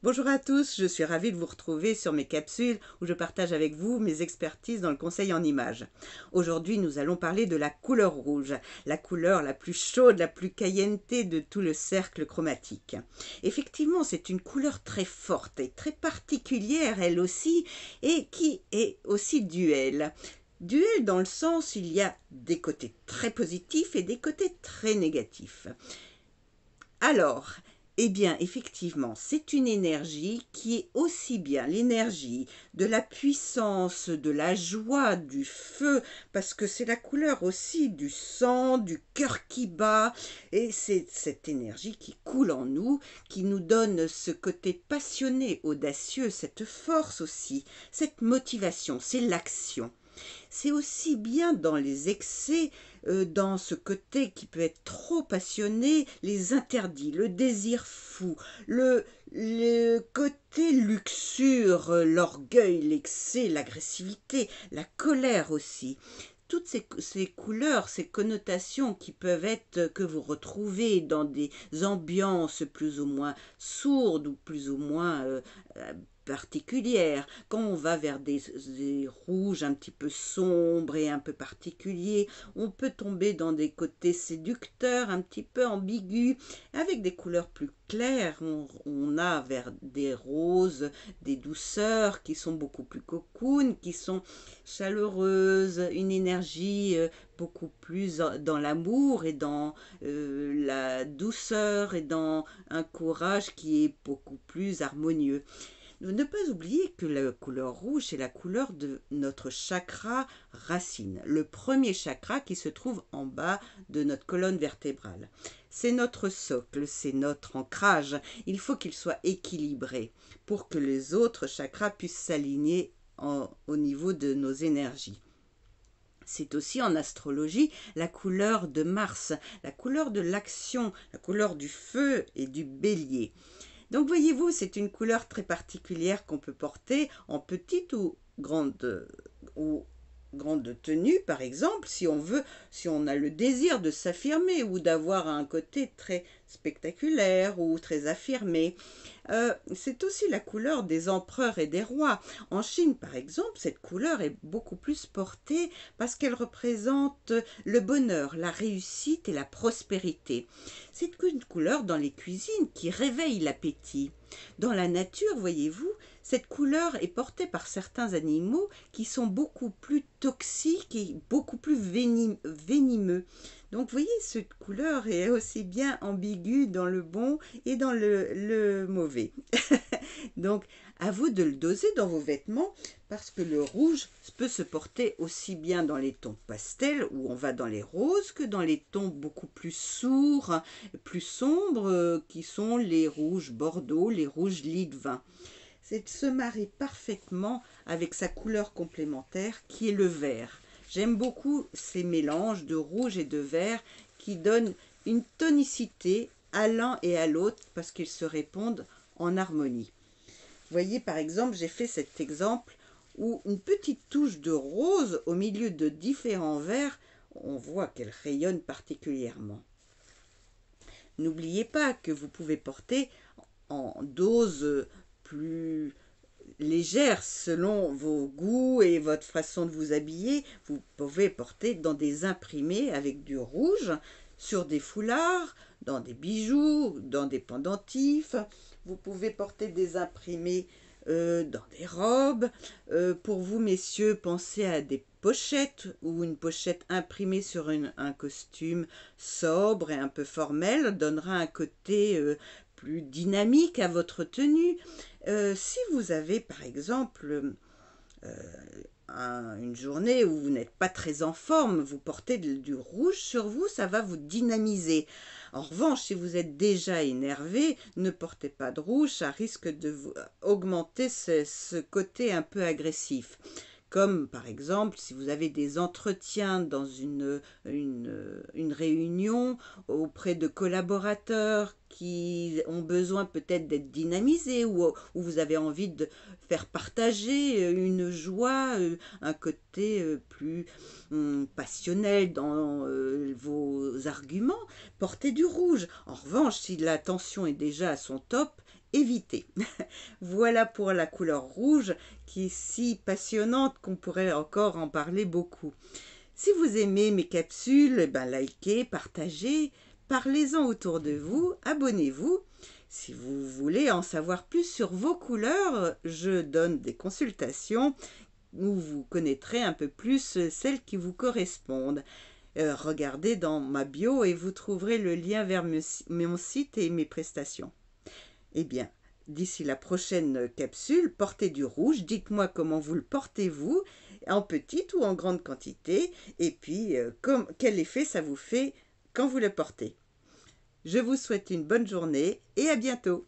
Bonjour à tous, je suis ravie de vous retrouver sur mes capsules où je partage avec vous mes expertises dans le conseil en images. Aujourd'hui, nous allons parler de la couleur rouge, la couleur la plus chaude, la plus cayennetée de tout le cercle chromatique. Effectivement, c'est une couleur très forte et très particulière, elle aussi, et qui est aussi duel. Duel dans le sens, il y a des côtés très positifs et des côtés très négatifs. Alors, eh bien, effectivement, c'est une énergie qui est aussi bien l'énergie de la puissance, de la joie, du feu, parce que c'est la couleur aussi du sang, du cœur qui bat, et c'est cette énergie qui coule en nous, qui nous donne ce côté passionné, audacieux, cette force aussi, cette motivation, c'est l'action. C'est aussi bien dans les excès, dans ce côté qui peut être trop passionné, les interdits, le désir fou, le côté luxure, l'orgueil, l'excès, l'agressivité, la colère aussi. Toutes ces couleurs, ces connotations qui peuvent être, que vous retrouvez dans des ambiances plus ou moins sourdes ou plus ou moins particulières. Quand on va vers des rouges un petit peu sombres et un peu particuliers, on peut tomber dans des côtés séducteurs, un petit peu ambigus. Avec des couleurs plus claires, on a vers des roses, des douceurs qui sont beaucoup plus cocoon, qui sont chaleureuses, une énergie beaucoup plus dans l'amour et dans la douceur et dans un courage qui est beaucoup plus harmonieux. Ne pas oublier que la couleur rouge, c'est la couleur de notre chakra racine, le premier chakra qui se trouve en bas de notre colonne vertébrale. C'est notre socle, c'est notre ancrage. Il faut qu'il soit équilibré pour que les autres chakras puissent s'aligner au niveau de nos énergies. C'est aussi en astrologie la couleur de Mars, la couleur de l'action, la couleur du feu et du bélier. Donc voyez-vous, c'est une couleur très particulière qu'on peut porter en petite ou grande tenue, par exemple, si on veut, si on a le désir de s'affirmer ou d'avoir un côté très spectaculaire ou très affirmé. C'est aussi la couleur des empereurs et des rois. En Chine, par exemple, cette couleur est beaucoup plus portée parce qu'elle représente le bonheur, la réussite et la prospérité. C'est une couleur dans les cuisines qui réveille l'appétit. Dans la nature, voyez-vous, cette couleur est portée par certains animaux qui sont beaucoup plus toxiques et beaucoup plus venimeux. Donc, vous voyez, cette couleur est aussi bien ambiguë dans le bon et dans le mauvais. Donc, à vous de le doser dans vos vêtements parce que le rouge peut se porter aussi bien dans les tons pastels où on va dans les roses que dans les tons beaucoup plus sourds, plus sombres qui sont les rouges bordeaux, les rouges lit de vin. C'est se marie parfaitement avec sa couleur complémentaire qui est le vert. J'aime beaucoup ces mélanges de rouge et de vert qui donnent une tonicité à l'un et à l'autre parce qu'ils se répondent en harmonie. Vous voyez, par exemple, j'ai fait cet exemple où une petite touche de rose au milieu de différents verts, on voit qu'elle rayonne particulièrement. N'oubliez pas que vous pouvez porter en dose plus légère selon vos goûts et votre façon de vous habiller. Vous pouvez porter dans des imprimés avec du rouge sur des foulards, dans des bijoux, dans des pendentifs. Vous pouvez porter des imprimés dans des robes. Pour vous, messieurs, pensez à des pochettes ou une pochette imprimée sur un costume sobre et un peu formel donnera un côté plus dynamique à votre tenue. Si vous avez, par exemple, une journée où vous n'êtes pas très en forme, vous portez du rouge sur vous, ça va vous dynamiser. En revanche, si vous êtes déjà énervé, ne portez pas de rouge, ça risque de vous augmenter ce côté un peu agressif. Comme par exemple, si vous avez des entretiens dans une réunion auprès de collaborateurs qui ont besoin peut-être d'être dynamisés ou vous avez envie de faire partager une joie, un côté plus passionnel dans vos arguments, portez du rouge. En revanche, si la tension est déjà à son top, éviter. Voilà pour la couleur rouge qui est si passionnante qu'on pourrait encore en parler beaucoup. Si vous aimez mes capsules, likez, partagez, parlez-en autour de vous, abonnez-vous. Si vous voulez en savoir plus sur vos couleurs, je donne des consultations où vous connaîtrez un peu plus celles qui vous correspondent. Regardez dans ma bio et vous trouverez le lien vers mon site et mes prestations. Eh bien, d'ici la prochaine capsule, portez du rouge. Dites-moi comment vous le portez vous, en petite ou en grande quantité, et puis quel effet ça vous fait quand vous le portez. Je vous souhaite une bonne journée et à bientôt.